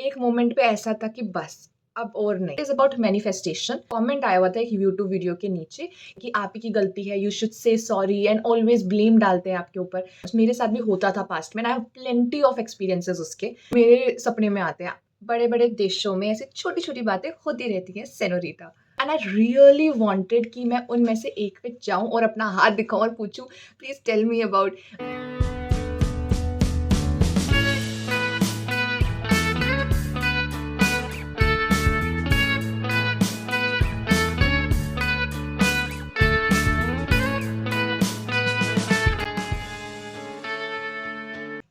एक मोमेंट पे ऐसा था कि बस अब और नहीं। Is about manifestation. कमेंट आया हुआ था एक यूट्यूब वीडियो के नीचे कि आप ही की गलती है, you should say sorry, and always blame डालते हैं आपके ऊपर। मेरे साथ भी होता था पास्ट में, I have plenty of experiences उसके। मेरे सपने में आते हैं बड़े बड़े देशों में ऐसी छोटी छोटी बातें होती रहती हैं senorita, and I really wanted कि मैं उनमें से एक पे जाऊं और अपना हाथ दिखाऊं और पूछूं please tell me about.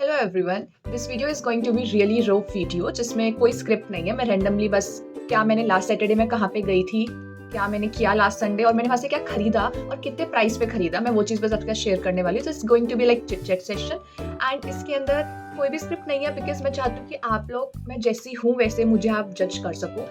Hello everyone, this video is going to be really raw video जिसमें कोई स्क्रिप्ट नहीं है। मैं रैंडमली बस क्या मैंने लास्ट सैटरडे में कहाँ पे गई थी, क्या मैंने किया लास्ट संडे, और मैंने वहाँ से क्या खरीदा और कितने प्राइस पे खरीदा, मैं वो चीज़ बस आपके साथ शेयर करने वाली हूँ। It's going to be like chit chat session, and इसके अंदर कोई भी स्क्रिप्ट नहीं है बिकॉज मैं चाहती हूँ कि आप लोग, मैं जैसी हूँ वैसे मुझे आप जज कर सको,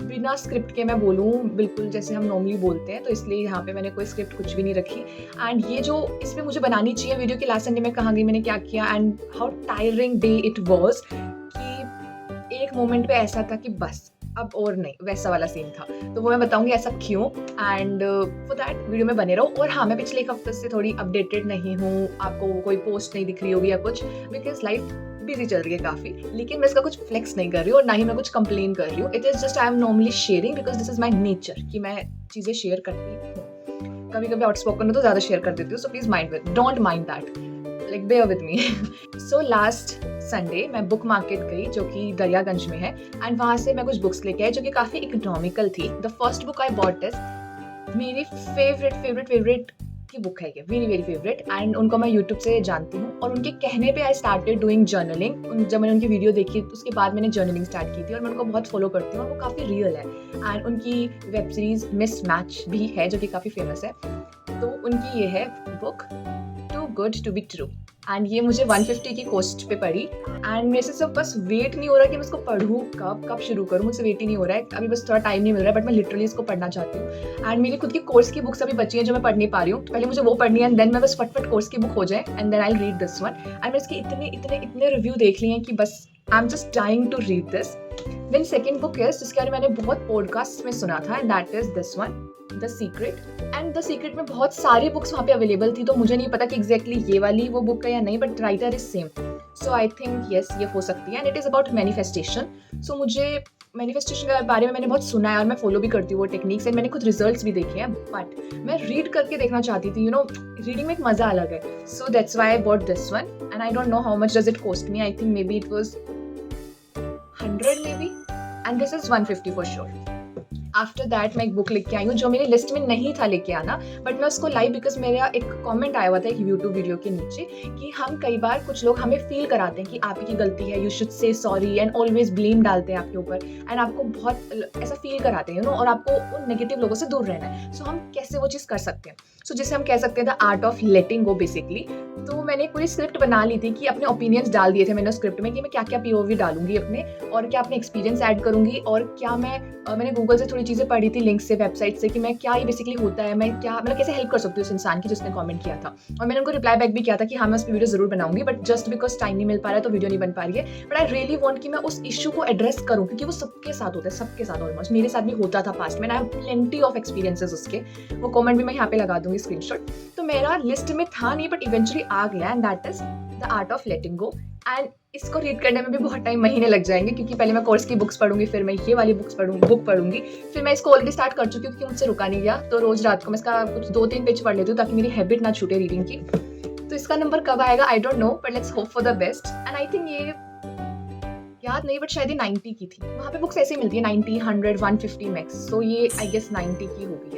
बिना स्क्रिप्ट के मैं बोलूँ बिल्कुल जैसे हम नॉर्मली बोलते हैं। तो इसलिए यहाँ पे मैंने कोई स्क्रिप्ट कुछ भी नहीं रखी। एंड ये जो इसमें मुझे बनानी चाहिए वीडियो की लास्ट संडे में कहाँ गई, मैंने क्या किया, and how tiring day it was, कि एक मोमेंट पे ऐसा था कि बस अब और नहीं, वैसा वाला सीन था। तो वो मैं बताऊंगी ऐसा क्यों, एंड फॉर दैट वीडियो में बने रहो। और हाँ, मैं पिछले एक हफ्ते से थोड़ी अपडेटेड नहीं हूँ, आपको कोई पोस्ट नहीं दिख रही होगी या कुछ, बिकॉज लाइफ बिजी चल रही है काफ़ी। लेकिन मैं इसका कुछ फ्लेक्स नहीं कर रही हूँ और ना ही मैं कुछ कंप्लेन कर रही हूँ। It is just I am normally sharing because this is my nature कि मैं चीज़ें शेयर करती हूँ। कभी कभी आउटस्पोकन हो तो ज़्यादा शेयर कर देती हूँ, so please mind with, don't mind that, like bear with me. So last Sunday मैं बुक मार्केट गई जो कि दरियागंज में है, एंड वहाँ से मैं कुछ बुक्स लेके आई जो कि काफ़ी इकोनॉमिकल थी। The first book I bought is मेरी फेवरेट की बुक है, ये वेरी वेरी फेवरेट, एंड उनको मैं यूट्यूब से जानती हूँ और उनके कहने पे आई स्टार्टेड डूइंग जर्नलिंग। जब मैंने उनकी वीडियो देखी तो उसके बाद मैंने जर्नलिंग स्टार्ट की थी, और मैं उनको बहुत फॉलो करती हूँ और वो काफ़ी रियल है। एंड उनकी वेब सीरीज मिस मैच भी है जो कि काफ़ी फेमस है। तो उनकी ये है book too good to be true, and ये मुझे 150 की कॉस्ट पे पड़ी, एंड मेरे से सब बस वेट नहीं हो रहा कि मैं इसको पढ़ूँ, कब शुरू करूँ, मुझसे वेट ही नहीं हो रहा है। अभी बस थोड़ा टाइम नहीं मिल रहा है, बट मैं लिटरली इसको पढ़ना चाहती हूँ। एंड मेरी खुद की कोर्स की बुक्स अभी बची हैं जो मैं पढ़ नहीं पा रही हूँ, तो पहले मुझे वो पढ़नी है, एंड देन मैं बस फटफट कोर्स की बुक हो जाए, and then I read this one. And मैं इसके इतने रिव्यू देख लिए हैं कि बस I am just dying to read this. Then second book है जिसके बारे में मैंने बहुत पॉडकास्ट में सुना था, and that is this one, the secret. And the secret में बहुत सारी बुक्स वहाँ पे अवेलेबल थी, तो मुझे नहीं पता कि एग्जैक्टली ये वाली वो बुक है या नहीं, but writer is same, so I think yes ये हो सकती है। And it is about manifestation. सो मुझे मैनिफेस्टेशन के बारे में मैंने बहुत सुना है और मैं फॉलो भी करती हूँ वो टेक्निक्स, एंड मैंने खुद रिजल्ट्स भी देखे हैं, बट मैं रीड करके देखना चाहती थी। रीडिंग में एक मज़ा अलग है, so that's why I bought this one, and I don't know how much does it cost me. I think may be it was 100 may be, and this is 150 for sure. After that मैं एक book लेके आई हूँ जो मेरी list में नहीं था लेके आना, बट मैं उसको लाई बिकॉज मेरा एक कमेंट आया हुआ था एक यूट्यूब वीडियो के नीचे कि हम कई बार कुछ लोग हमें फील कराते हैं कि आप ही की गलती है, you should say sorry, and always blame डालते हैं आपके ऊपर, एंड आपको बहुत ऐसा फील कराते हैं और आपको उन नेगेटिव लोगों से दूर रहना है। सो हम कैसे वो चीज़ कर सकते हैं? सो जिसे हम कह सकते हैं the art of letting go basically. तो मैंने एक पूरी स्क्रिप्ट बना ली थी कि अपने ओपिनियंस डाल दिए थे मैंने स्क्रिप्ट में कि मैं क्या क्या पीओवी डालूंगी अपने, और क्या अपने एक्सपीरियंस ऐड करूंगी, और क्या मैंने गूगल से थोड़ी चीज़ें पढ़ी थी, लिंक से, वेबसाइट से, कि मैं क्या ये बेसिकली होता है, मैं क्या मतलब कैसे हेल्प कर सकती हूँ उस इंसान की जिसने कमेंट किया था। और मैंने उनको रिप्लाई बैक भी किया था कि हाँ मैं उस पर वीडियो जरूर बनाऊंगी, बट जस्ट बिकॉज टाइम नहीं मिल पा रहा है तो वीडियो नहीं बन पा रही है। बट आई रियली वांट कि मैं उस इशू को एड्रेस करूँ क्योंकि वो सबके साथ होता है, सबके साथ ऑलमोस्ट, मेरे साथ भी होता था पास्ट में, I have plenty of experiences उसके। वो कमेंट भी मैं यहाँ पे लगा दूंगी स्क्रीनशॉट। तो मेरा लिस्ट में था नहीं बट इवेंचुअली आ गया, and that is the art of letting go. And इसको रीड करने में भी बहुत टाइम, महीने लग जाएंगे, क्योंकि पहले मैं कोर्स की बुक्स पढ़ूंगी, फिर मैं ये वाली बुक पढ़ूंगी, फिर मैं इसको ऑलरेडी स्टार्ट कर चुकी हूँ क्योंकि मुझसे रुका नहीं गया। तो रोज रात को मैं इसका कुछ 2-3 पेज पढ़ लेती हूँ ताकि मेरी हैबिट ना छूटे रीडिंग की। तो इसका नंबर कब आएगा आई don't no, but let's hope for the best. And I think ये याद नहीं बट शायद ये 90 की थी। वहाँ पे बुक्स ऐसे ही मिलती है 90, 100, 150 मैक्स, सो ये आई गेस 90 की होगी।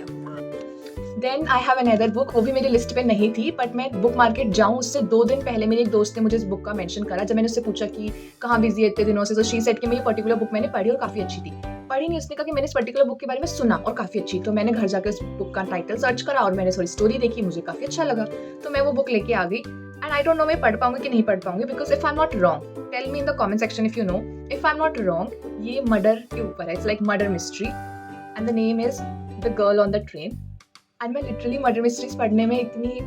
Then I have another book, वो भी मेरी लिस्ट पे नहीं थी, बट मैं बुक मार्केट जाऊँ उससे 2 दिन पहले मेरे एक दोस्त ने मुझे इस बुक का मेंशन करा। जब मैंने उससे पूछा कि कहाँ बिजी है इतने दिनों से, तो शी सेड कि मैं ये पर्टिकुलर बुक मैंने पढ़ी और काफ़ी अच्छी थी। पढ़ी नहीं, उसने कहा कि मैंने इस पर्टिकुलर बुक के बारे में सुना और काफ़ी अच्छी। तो मैंने घर जाकर उस बुक का टाइटल सर्च करा और मैंने थोड़ी स्टोरी देखी, मुझे काफ़ी अच्छा लगा, तो मैं वो बुक लेके आ गई। एंड आई डोंट नो मैं पढ़ पाऊंगी कि नहीं पढ़ पाऊंगी, because if I am not wrong, tell me in the comment section if you know, if I am not wrong, ये मर्डर के ऊपर है। It's like murder mystery, and the name is the girl on the train. And मैं literally murder mysteries पढ़ने में इतनी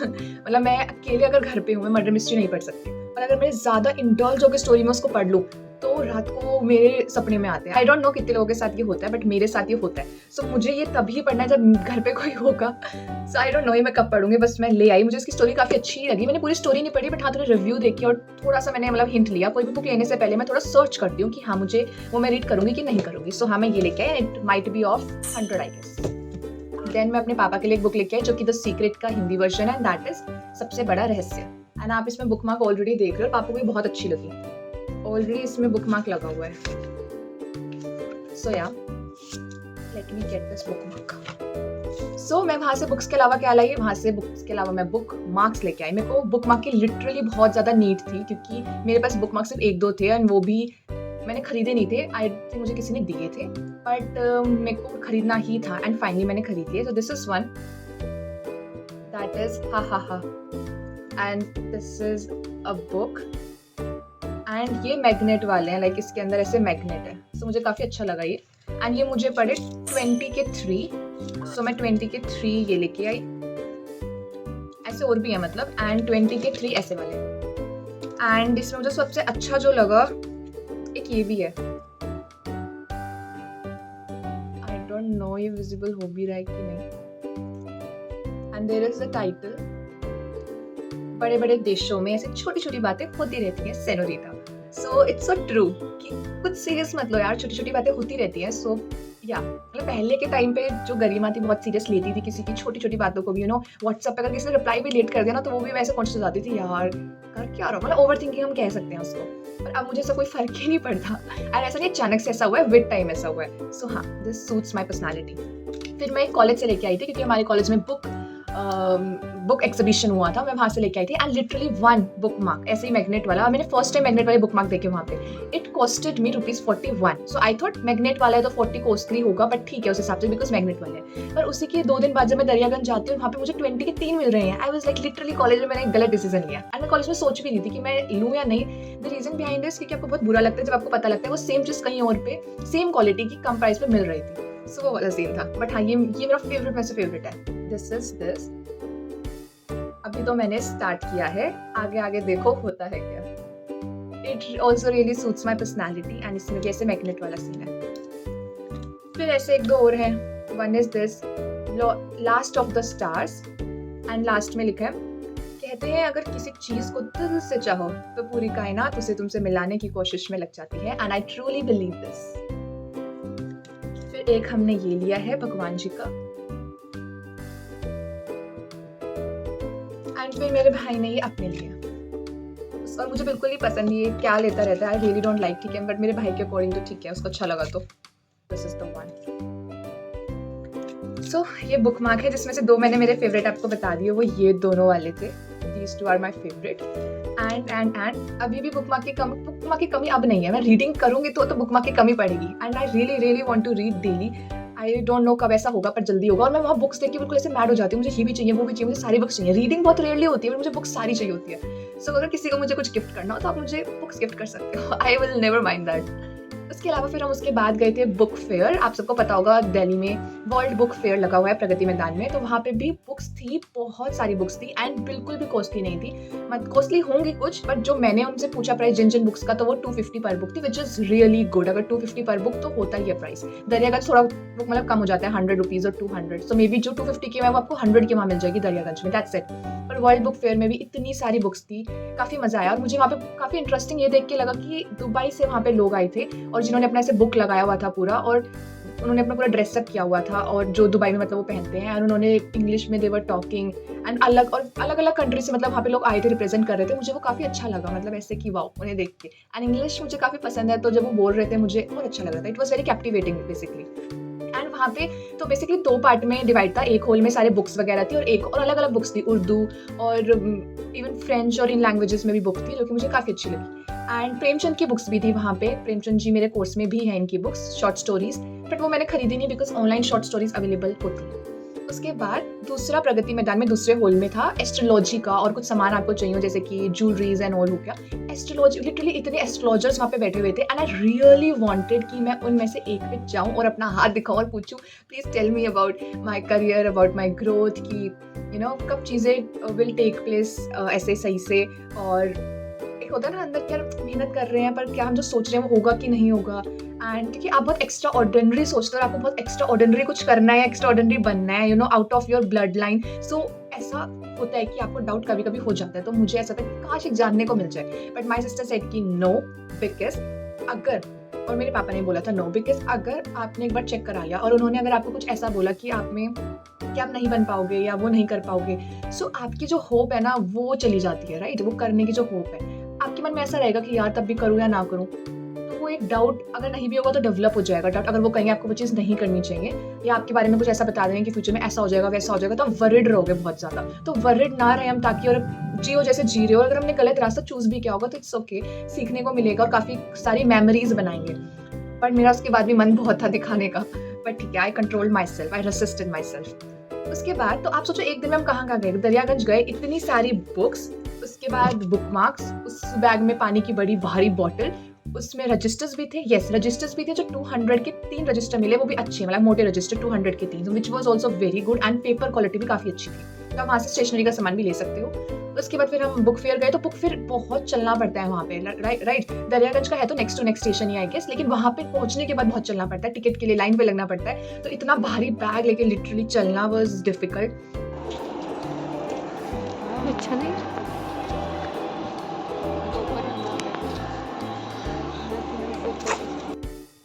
मतलब मैं अकेले अगर घर पे हूँ मैं मर्डर मिस्ट्री नहीं पढ़ सकती, पर अगर मैं ज़्यादा इंडल्ज होकर स्टोरी में उसको पढ़ लूँ तो रात को वो मेरे सपने में आते हैं। आई डोंट नो कितने लोगों के साथ ये होता है, बट मेरे साथ ये होता है। सो मुझे ये तभी पढ़ना है जब घर पे कोई होगा। सो आई डोंट नो ये मैं कब पढ़ूंगी, बस मैं ले आई। मुझे इसकी स्टोरी काफ़ी अच्छी लगी। मैंने पूरी स्टोरी नहीं पढ़ी, बट हाँ थोड़ा रिव्यू देखी और थोड़ा सा मैंने मतलब हिंट लिया। कोई भी बुक लेने से पहले मैं थोड़ा सर्च करती हूँ कि हाँ मुझे वो मैं रीड करूँगी कि नहीं करूँगी। सो हाँ मैं ये लेके आई, it might be of 100 I guess. Then मैं अपने पापा के लिए एक बुक लेके आई जो कि द सीक्रेट का हिंदी वर्जन है, एंड दैट इज सबसे बड़ा रहस्य। एंड आप इसमें बुक मार्क ऑलरेडी देख रहे हो, पापा को भी बहुत अच्छी लगी। ऑलरेडी इसमें बुक मार्क लगा हुआ है। सो या let me get this bookmark. So मैं वहाँ से बुक्स के अलावा क्या लाई, वहाँ से बुक्स के अलावा मैं बुक मार्क्स लेके आई। मेरे को बुक मार्क की लिटरली बहुत ज़्यादा नीड थी, क्योंकि मेरे पास बुक मार्क सिर्फ 1-2 थे, एंड वो भी मैंने खरीदे नहीं थे। आई थिंक मुझे किसी ने दिए थे, बट मेरे को खरीदना ही था, एंड फाइनली मैंने खरीद लिया। So this is one, that is हा हा हा, and this is a book, and ये मैग्नेट वाले हैं, लाइक इसके अंदर ऐसे मैग्नेट है। सो मुझे काफ़ी अच्छा लगा ये, एंड ये मुझे पड़े 20 के 3। सो मैं 20 के 3 ये लेके आई। ऐसे और भी है मतलब, एंड 20 के 3 ऐसे वाले। एंड इसमें मुझे सबसे अच्छा जो लगा, एक ये भी है। आई डोंट नो ये विजिबल हो भी रहा है कि नहीं। And there is the title, बड़े बड़े देशों में ऐसे छोटी छोटी बातें होती रहती हैं senorita. So it's so true कि कुछ सीरियस मत लो यार, छोटी छोटी बातें होती रहती हैं। सो या मतलब पहले के टाइम पे जो गरिमा थी बहुत सीरियस लेती थी किसी की छोटी छोटी बातों को भी। व्हाट्सएप पे अगर किसी ने रिप्लाई भी लेट कर दिया ना, तो वो भी वैसे कॉन्शियस हो जाती थी, यार कर क्या रहा, मतलब ओवर थिंकिंग हम कह सकते हैं उसको। पर अब मुझे ऐसा कोई फर्क ही नहीं पड़ता, और ऐसा नहीं अचानक से ऐसा हुआ है, विद टाइम ऐसा हुआ है। सो हाँ, दिस सूट्स माई पर्सनैलिटी। फिर मैं कॉलेज से लेके आई थी, क्योंकि हमारे कॉलेज में बुक एग्जीबिशन हुआ था, मैं वहाँ से लेके आई थी। एंड लिटरली 1 बुक मार्क ऐसे ही मैग्नेट वाला, मैंने फर्स्ट टाइम मैग्नेट वाले बुक मार्क देखे वहाँ पे। It costed me ₹41। So I thought magnet वाला है तो 40 कॉस्टली होगा, बट ठीक है उस हिसाब से, बिकॉज मैग्नेट वाले है। पर उसी के 2 दिन बाद जब मैं दरियागंज जाती हूँ, वहाँ पे मुझे 20 के 3 मिल रहे हैं। I was like literally college में मैंने एक गलत डिसीजन लिया। एंड मैं कॉलेज में सोच भी रही थी कि मैं लूँ या नहीं। द रीजन बिहाइंड दिस, क्योंकि आपको बहुत बुरा लगता है जब आपको पता लगता है वो सेम चीज़ कहीं और पे सेम क्वालिटी की कम प्राइस पे मिल रही थी। सो वो वाला सीन था। बट हाँ, ये मेरा फेवरेट में से फेवरेट है। This is this. अभी तो मैंने स्टार्ट किया है, आगे आगे देखो होता है क्या। It also really suits my personality, and इसमें भी ऐसे मैग्नेट वाला सीन है। फिर ऐसे 1-2 और हैं। One is this, last of the stars, and last में लिखा है, कहते हैं अगर किसी चीज को दिल से चाहो तो पूरी कायनात उसे तुमसे मिलाने की कोशिश में लग जाती है, and I truly believe this. फिर एक हमने ये लिया है भगवान जी का, एंड फिर मेरे भाई ने ये अपने लिया। और मुझे बिल्कुल ही पसंद नहीं, ये क्या लेता रहता है, आई रियली डोंट लाइक, ठीक है, बट मेरे भाई के अकॉर्डिंग तो ठीक है, उसको अच्छा लगा तो दिस इज द वन। सो ये बुक मार्क है, जिसमें से 2 मैंने मेरे फेवरेट आपको बता दिए, वो ये दोनों वाले थे। These 2 are my favourite. And अभी भी बुक मार्क की कमी अब नहीं है। मैं रीडिंग करूंगी तो बुक मार्क की कमी पड़ेगी, and I really really want to read daily. I don't know कब ऐसा होगा, पर जल्दी होगा। और मैं वहाँ बुक्स देख के बिल्कुल ऐसे मैड हो जाती हूँ, मुझे ये भी चाहिए वो भी चाहिए, मुझे सारी बुक्स चाहिए। रीडिंग बहुत रेयरली होती है, पर मुझे बुक्स सारी चाहिए होती है। सो अगर किसी को मुझे कुछ गिफ्ट करना हो तो आप मुझे बुक्स गिफ्ट कर सकते हो, I will never mind that. उसके अलावा फिर हम उसके बाद गए थे बुक फेयर। आप सबको पता होगा दिल्ली में वर्ल्ड बुक फेयर लगा हुआ है प्रगति मैदान में, तो वहाँ पे भी बुक्स थी, बहुत सारी बुक्स थी, एंड बिल्कुल भी कॉस्टली नहीं थी। मतलब कॉस्टली होंगी कुछ, बट जो मैंने उनसे पूछा प्राइस जिन बुक्स का, तो वो 250 पर बुक थी, विच इज़ रियली गुड। अगर 250 पर बुक तो होता ही है प्राइस। दरियागंज थोड़ा बुक मतलब कम हो जाता है, ₹100 और 200। सो मे बी जो 250 की है वो आपको 100 की वहाँ मिल जाएगी दरियागंज में, दैट्स इट। पर वर्ल्ड बुक फेयर में भी इतनी सारी बुक्स थी, काफ़ी मज़ा आया। और मुझे वहाँ पे काफ़ी इंटरेस्टिंग ये देख के लगा कि दुबई से वहाँ पे लोग आए थे, और जिन्होंने अपना ऐसे बुक लगाया हुआ था पूरा, और उन्होंने अपना पूरा ड्रेसअप किया हुआ था, और जो दुबई में मतलब वो पहनते हैं, और उन्होंने इंग्लिश में दे वर टॉकिंग, एंड अलग अलग कंट्री से मतलब वहाँ पे लोग आए थे, रिप्रेजेंट कर रहे थे। मुझे वो काफ़ी अच्छा लगा, मतलब ऐसे कि वाओ उन्हें देख के। एंड इंग्लिश मुझे काफ़ी पसंद है, तो जब वो बोल रहे थे मुझे बहुत अच्छा लग रहा था। It was very captivating basically. And वहाँ पे तो बेसिकली 2 पार्ट में डिवाइड था। एक हॉल में सारे बुक्स वगैरह थी, और एक और अलग अलग बुक्स थी, उर्दू और इवन फ्रेंच और इन लैंग्वेजेस में भी बुक थी, जो कि मुझे काफ़ी अच्छी लगी। एंड प्रेमचंद की बुक्स भी थी वहाँ पे। प्रेमचंद जी मेरे कोर्स में भी हैं इनकी बुक्स, शॉर्ट स्टोरीज, बट वो मैंने खरीदी नहीं, because online short stories available होती है। उसके बाद दूसरा प्रगति मैदान में दूसरे हॉल में था एस्ट्रोलॉजी का, और कुछ सामान आपको चाहिए जैसे कि ज्वेलरीज एंड ऑल हो गया। एस्ट्रोलॉजी, लिटरली इतने एस्ट्रोलॉजर्स वहाँ पे बैठे हुए थे, एंड आई रियली वांटेड कि मैं उनमें से एक पे जाऊँ और अपना हाथ दिखाऊँ और पूछूँ, please tell me about my career, about my growth, कि कब चीज़ें विल टेक प्लेस ऐसे सही से, और एक होता है ना अंदर कि यार मेहनत कर रहे हैं पर क्या हम जो सोच रहे हैं वो होगा कि नहीं होगा। एंड क्योंकि आप बहुत एक्स्ट्रा ऑर्डिनरी सोचते हो और आपको बहुत एक्स्ट्रा ऑर्डिनरी कुछ करना है, एक्स्ट्रा ऑर्डिनरी बनना है, out of your bloodline. So ऐसा होता है कि आपको डाउट कभी कभी हो जाता है। तो मुझे ऐसा था कि काश एक जानने को मिल जाए, बट माई सिस्टर सेड कि नो, बिकॉज अगर, और मेरे पापा ने बोला था नो, बिकॉज अगर आपने एक बार चेक करा लिया और उन्होंने अगर आपको कुछ ऐसा बोला कि आप में कि आप नहीं बन पाओगे या वो नहीं कर पाओगे, सो आपकी जो होप है ना वो चली जाती है, राइट। वो करने की जो होप है आपके मन में ऐसा रहेगा कि यार तब भी करूँ या ना करूँ। तो वो एक डाउट अगर नहीं भी होगा तो डेवलप हो जाएगा। डाउट अगर वो कहेंगे आपको वो चीज़ नहीं करनी चाहिए या आपके बारे में कुछ ऐसा बता देंगे कि फ्यूचर में ऐसा हो जाएगा वैसा हो जाएगा, तो आप वरिड रहोगे बहुत ज़्यादा। तो वरिड ना रहे हम, ताकि और जियो जैसे जी रहे हो। अगर हमने गलत रास्ता चूज भी किया होगा तो इट्स ओके, सीखने को मिलेगा और काफ़ी सारी मेमोरीज बनाएंगे। पर मेरा उसके बाद भी मन बहुत था दिखाने का, बट ठीक है, I controlled myself, I resisted myself. उसके बाद तो आप सोचो एक दिन में हम कहाँ गए, दरियागंज गए, इतनी सारी बुक्स, उसके बाद बुक मार्क्स, उस बैग में पानी की बड़ी भारी बॉटल, उसमें रजिस्टर्स भी थे, यस रजिस्टर्स भी थे, जो 200 के 3 रजिस्टर मिले, वो भी अच्छे, मतलब मोटे रजिस्टर 200 के 3, which was also very good and paper quality भी काफ़ी अच्छी थी। तो आप वहाँ से स्टेशनरी का सामान भी ले सकते हो। उसके बाद फिर हम बुक फेयर गए, तो बुक फेयर बहुत चलना पड़ता है वहाँ पे, राइट। दरियागंज का है तो नेक्स्ट टू नेक्स्ट स्टेशन ही आई गेस, लेकिन वहाँ पे पहुँचने के बाद बहुत चलना पड़ता है, टिकट के लिए लाइन पे लगना पड़ता है। तो इतना भारी बैग लेके लिटरली चलना वाज डिफिकल्ट। अच्छा नहीं।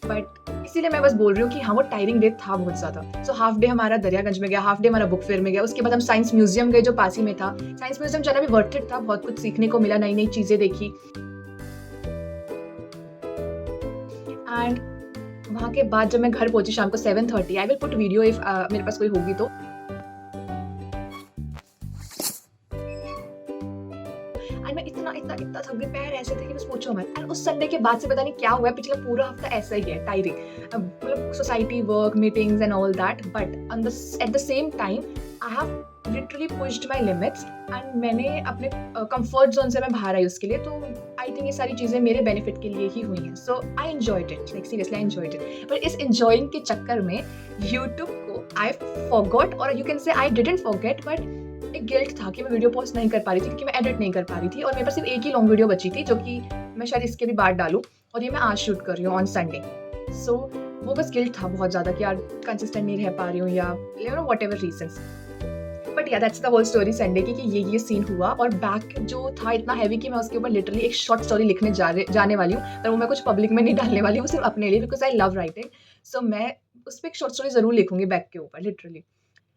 बट इसीलिए मैं बस बोल रही हूँ कि हाँ वो टायरिंग डे था बहुत ज़्यादा। सो हाफ डे हमारा दरियागंज में गया, हाफ डे हमारा बुक फेयर में गया। उसके बाद हम साइंस म्यूजियम गए जो पास ही में था। साइंस म्यूजियम जाना भी वर्थ इट था, बहुत कुछ सीखने को मिला, नई नई चीज़ें देखी। एंड वहाँ के बाद जब मैं घर पहुंची शाम को 7:30, I will put video if मेरे पास कोई होगी तो। एंड मैं इतना थक गई, पैर ऐसे थे कि बस पूछो मत। एंड उस संडे के बाद से पता नहीं क्या हुआ है, पिछला पूरा हफ्ता ऐसा ही है, टायरिंग, मतलब society work, meetings and all that. But at the same time I have literally pushed my limits and मैंने अपने कंफर्ट जोन से मैं बाहर आई उसके लिए। तो आई थिंक ये सारी चीज़ें मेरे बेनिफिट के लिए ही हुई हैं। So I enjoyed it, like seriously I enjoyed it. पर इस एंजॉइंग के चक्कर में यूट्यूब को आई फॉरगॉट, और you can say I didn't forget, but एक गिल्ट था कि मैं वीडियो पोस्ट नहीं कर पा रही थी क्योंकि मैं एडिट नहीं कर पा रही थी। और मेरे पास सिर्फ एक ही लॉन्ग वीडियो बची थी जो कि मैं शायद इसके भी बाद डालूँ, और ये मैं आज शूट कर रही हूँ ऑन संडे। सो वो बस गिल्ट था बहुत ज़्यादा कि यार कंसिस्टेंट नहीं रह पा रही हूँ, या whatever reasons. But yeah that's the whole story Sunday की, कि ये सीन हुआ। और बैक जो था इतना हैवी कि मैं उसके ऊपर लिटरली एक शॉर्ट स्टोरी लिखने जाने वाली हूँ, पर वो मैं कुछ पब्लिक में नहीं डालने वाली हूँ, सिर्फ अपने लिए, बिकॉज आई लव राइटिंग। सो मैं उस पर एक शॉर्ट स्टोरी जरूर लिखूंगी बैक के ऊपर, literally.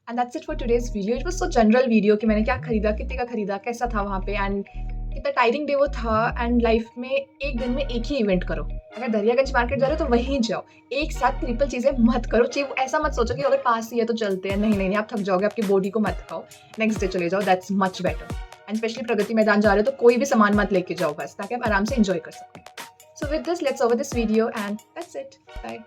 And that's it for today's video. It was so general video कि मैंने क्या खरीदा, कितने का खरीदा, कैसा था वहाँ पे, एंड कितना टायरिंग डे वो था। एंड लाइफ में एक दिन में एक ही इवेंट करो। अगर दरियागंज मार्केट जा रहे हो तो वहीं जाओ, एक साथ ट्रिपल चीज़ें मत करो। ऐसा मत सोचो कि अगर पास ही है तो चलते हैं, नहीं, आप थक जाओगे, आपकी बॉडी को मत खाओ, नेक्स्ट डे चले जाओ, that's much better. And specially Pragati Maidan जा रहे हो तो कोई भी सामान मत लेके जाओ बस, ताकि आप आराम से एंजॉय कर सको। So with this let's over this video and that's it, bye.